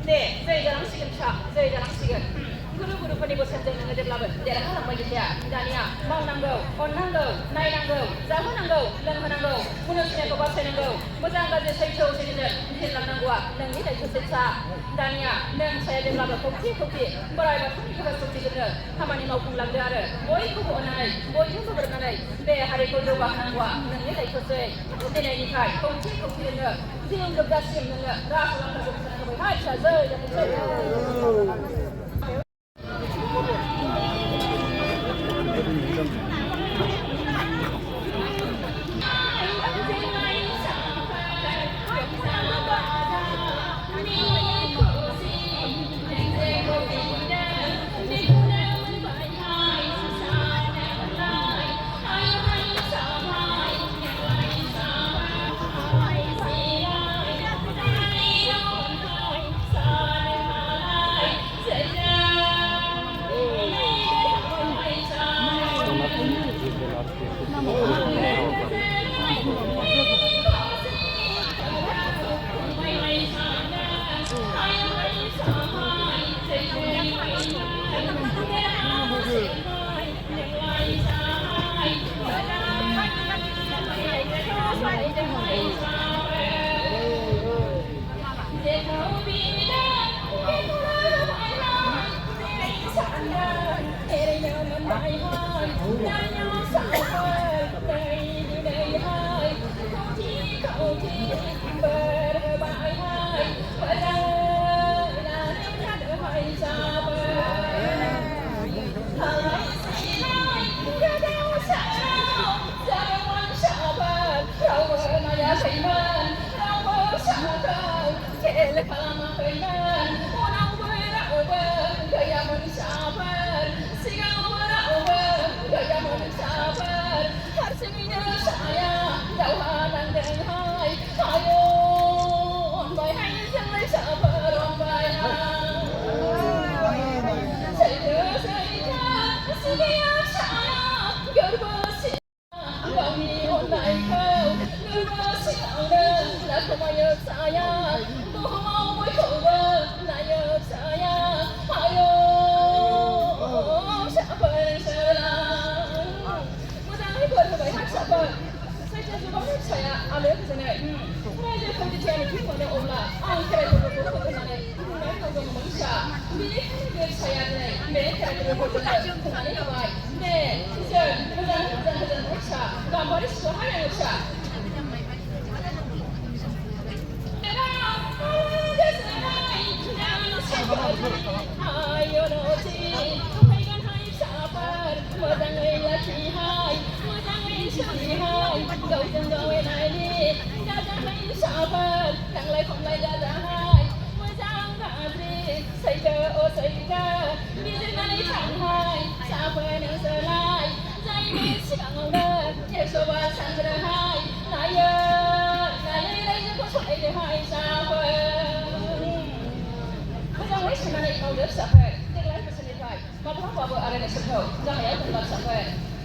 네, 저희랑 지금 저희랑 지금 그룹그룹하니 보셨죠? 너희들 라면 내가 하는 말이야. 다니야, 마음난거, 언난거, 나이난거, 자문난거, 런하난거, 무너지는 거 봐세는거, 모장가지 세이터 오시는 힐난난거와 능이 대처세차. 다니야, 능 저희들 라면 복지, 뭐라이바 통이가 속지는 하마니 마우풍랑들 아래, 모이쿠고 언나이, 모이쿠고 그러나이, 내 하리고 조각난거와 능이 대처세. 내내니까 복지는 지금 급다시 있는 거, 라스랑가 속지는 거, 하이 차저, 이렇게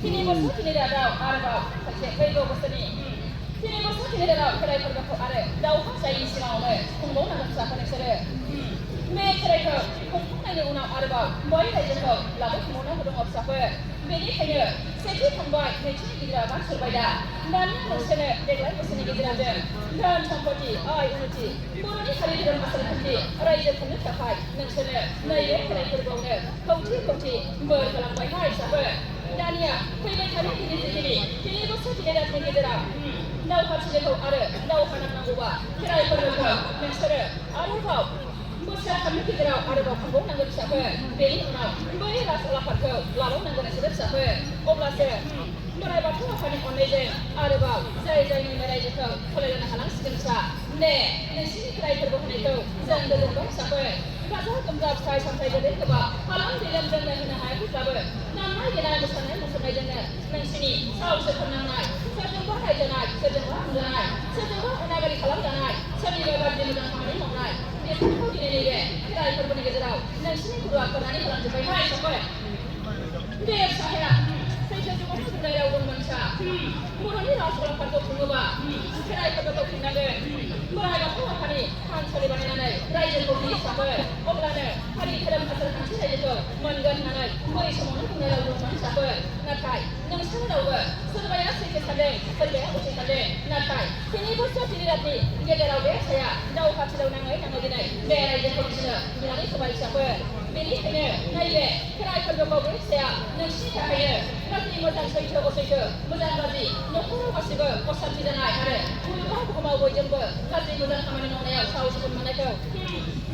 Kini bos kini dah ada arba, macam bego bos ni. Kini bos kini dah ada kedai pergi ada. Dah saya isi mau le, tunggu nak siapa ni sere. Me kedai ke, kumpul ni unang arba, boy dah jengkau, lalu kemudian hudung op siapa. Bedi kaya, segi tambah, macam kita kan serbaya. Dan yang sene, dekat bos ni kita ada. Dan sampati, unuti. Bukan ni hari dalam masalah kunci, raja pun tak capai. Yang sene, naik kedai pergi kunci, berkelang baik hai siapa. Dania, kaya kami kini bos tidak ada tinggi derap. Nau hati dia ada, nau hanam nangguba. Kira perlu menser, ada kau. Bos kami kita ada kau kampung nanggu siapa? Beli nau, beli rasa lapar kau, lalu nanggu nasi siapa? Oblas merai batu apa ni online ada kau. Saya ni merai kau, kalau nak halang sekensa. Nasi kira perlu kau, jangan dulu siapa? Kalau kamu sampai jadi kebab, halang dalam jangan hina hai siapa? Nama kita musanai jangan. Nang sini, tahu sebenarnya nai. Sejumlah hai jangan, sejumlah jangan, sejumlah anagari kalam jangan. Seni lebar jenis jangan kami mengenai. Itu kau ini dia. Kita ikut pun kita tahu. Nang sini kedua pernah ni kalam jumpai hai siapa? Dia saya. Saya cuma बुंनाय राव दंमोनसा बर'नि राव सल'फोरखौ बुङोबा खेराइ फोरबोखौ खुंनांगोन बोराइ बाथौ आफानि थानसालि बानायनानै रायजोखौ बिलिरसाफोर अब्लानो हारि धोरोम आसार खान्थि रायजोखौ मोनगोन होननानै बै समावनो बुंनाय राव दंमोनसाफोर नाथाय नोंसोर रावबो सोरबाया सैथो सानदों सोरबाया असे सानदों नाथाय तिनि बोसोर तिनि रातनि गेजेराव बे फिसाया दावहाथिलियाव नाङै नाङै दिनै बे रायजोखौ बिदिनो बिनानै होबाय फिसाफोर बेनिखायनो नैबे खेराइ फोरबोखौ बे फिसाया नोंसिनि थाखायनो गाज्रि मोजां सैथो असैथो मोजां गाज्रि न'खराव गासिबो असान्थि जानाय आरो मुलुगाव बुहुमाव बयजोंबो गाज्रि मोजां खामानि मावनायाव साहस मोननायखौ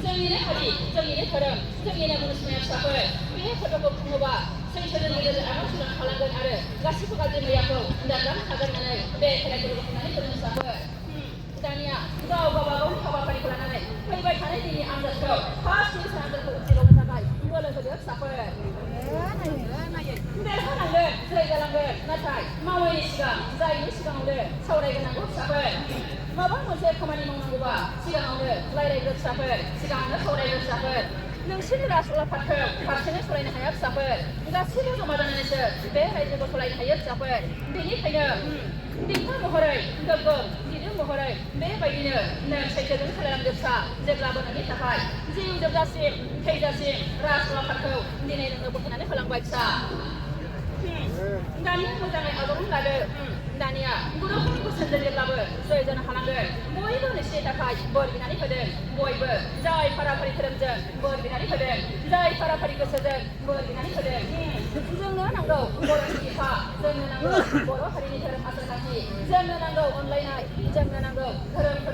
जोंनिनो हारि जोंनिनो धोरोम जोंनिनो मुनुसुमाया फिसाफोर बे फोरबोखौ खुङोबा सैथोजों गेजेरजों आगान सुरलांनो हालांगोन आरो गासिबो गाज्रि मैयाखौ दानगारनो हागोन होननानै बे खेराइ फोरबोखौ खुंनानै फोरोङो फिसाफोर दानिया गाव गावबागावनि हाबाफारिखौ लानानै फैबाय थानाय दिननि आनजादखौ फार्स्ट डिभिजन आनजादखौ उथ्रिबावनो थाखाय बोलो होदो फिसाफोर देरहानांगोन जै जालांगोन नाथाय मावैनि सिगां जायनि सिगाङावनो सावरायग्रोनांगौ फिसाफोर माबा मोनसे खामानि मावनांगौबा सिगाङावनो रायज्लायग्रो फिसाफोर सिगाङावनो सावरायग्रो फिसाफोर नोंसोरनि राजउलाफादखौ हारसिङै सालायनो हाया फिसाफोर गासैबो जमा जानानैसो बे रायजोखौ सालायनो हायो फिसाफोर बेनिखायनो बिफा महरै गोग्गोम गिदिर महरै बेबायदिनो नों सैथोजों सालायलांदो फिसा जेब्लाबो नोंनि थाखाय जिउ जोबजासिम थैजासिम राजउलाफादखौ दिनै नोङो बोखायनानै होलांबाय फिसा दानिया मोजाङै आजावनानै लादो दानिया गुरुफोरनि बोसोनजों जेब्लाबो जय जानो हानांगोन बयबो नोंसिनि थाखाय बोर बिनानै होदों बयबो जाय फाराफारि धोरोमजों बोर बिनानै होदों जाय फाराफारि गोसोजों बोर बिनानै होदों जोंनो नांगौ बर'नि बिफा जोंनो नांगौ बर' हारिनि धोरोम आसार खान्थि जोंनो नांगौ अनलायनाय जोंनो नांगौ धोरोम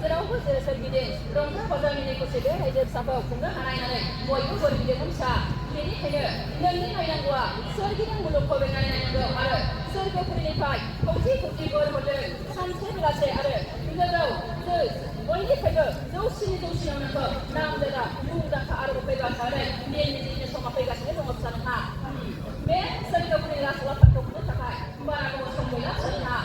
जेरावबो सोरगिदिं रंजा बाजा मिनि खुसि बे रायजो फिसाखौ खुंनो हानाय होननानै बयबो बोर बिदोंमोन फिसा बेनिखायनो नोंनि नायनांगौआ सोरगिदिं मुलुगखौ बेंनानै नायनांगौ आरो सोरगोफुरिनिफ्राय खौथि खौथि बोर हरदों सानसे बेलासे आरो गोजौ बयनिफ्रायबो जौसिनि जौसिनाव नोंखौ नामजादा मुंदांखा आरो फैबाय थानाय दिननि समा फैगासिनो दङ फिसा नोंहा बे सोरगोफुरिनि राजउलाफादखौ मोननो थाखाय बारा गोबाव सम गैला फिसा नोंहा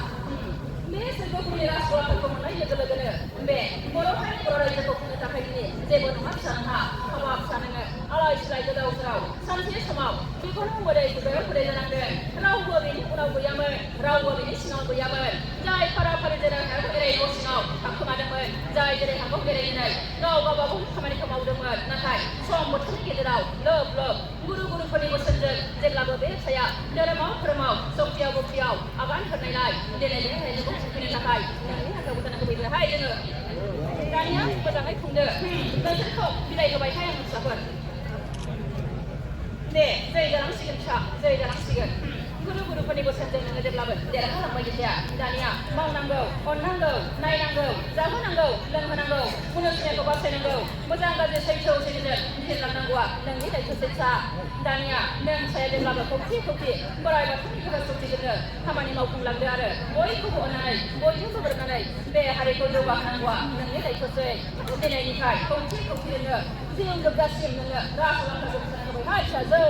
बे सोरगोफुरिनि राजउलाफादखौ मोननाय लोगो लोगोनो बे बर' हारि बर' रायजोखौ खुंनो थाखाय दिनै जेबो नङा फिसा नोंहा हाबा फिसा नोङो आलाय सिलाय गोदाव सोराव सानसे समाव बेखौनो मोदै खुगायाव खुदै जानांगोन रावबो बेनि उनाव गैयामोन रावबो बेनि सिङाव गैयामोन जाय फाराफारि जेरै हागौ एरै न' सिङाव थाखोमादोंमोन जाय जेरै हागौ एरै दिनै गाव गावबागावनि खामानिखौ मावदोंमोन नाथाय सम बोथोरनि गेजेराव लोब लोब गुरुफोरनि बोसोनजों जेब्लाबो बे फिसाया धोरोमाव सक्तियाव भक्तियाव आगान होनायलाय दिनै बे रायजोखौ खुंफैनो थाखाय नोंनि आखायाव गोदानखौ फैबायहाय जोङो दानिया मोजाङै खुंदो नोंसोरखौ बिदाय होबाय थाय आं फिसाफोर दे जै जालांसिगोन फिसा जै जालांसिगोन गुरुफोरनि बोसोनजों नोङो जेब्लाबो देरहालांबाय फिसाया दानिया मावनांगौ अननांगौ नायनांगौ जाहोनांगौ लोंहोनांगौ मुनुसुमाखौ बासायनांगौ मोजां गाज्रि सैथो सैथोजों बिजिरलांनांगौआ नोंनि दायथ'सै फिसा दानिया नों फिसाया जेब्लाबो खौथि बोराइ बाथौनि गोहो सक्तिजोंनो खामानि मावफुंलांदो आरो बयखौबो अननानै बयजोंबो गोरोबनानै बे हारिखौ जौगाहोनांगौआ नोंनि दायथ'सै दिनैनिफ्राय खौथिजोंनो जिउ जोबजासिम नोङो राजउलाफादखौ फोसाबनो होबायहाय फिसा जै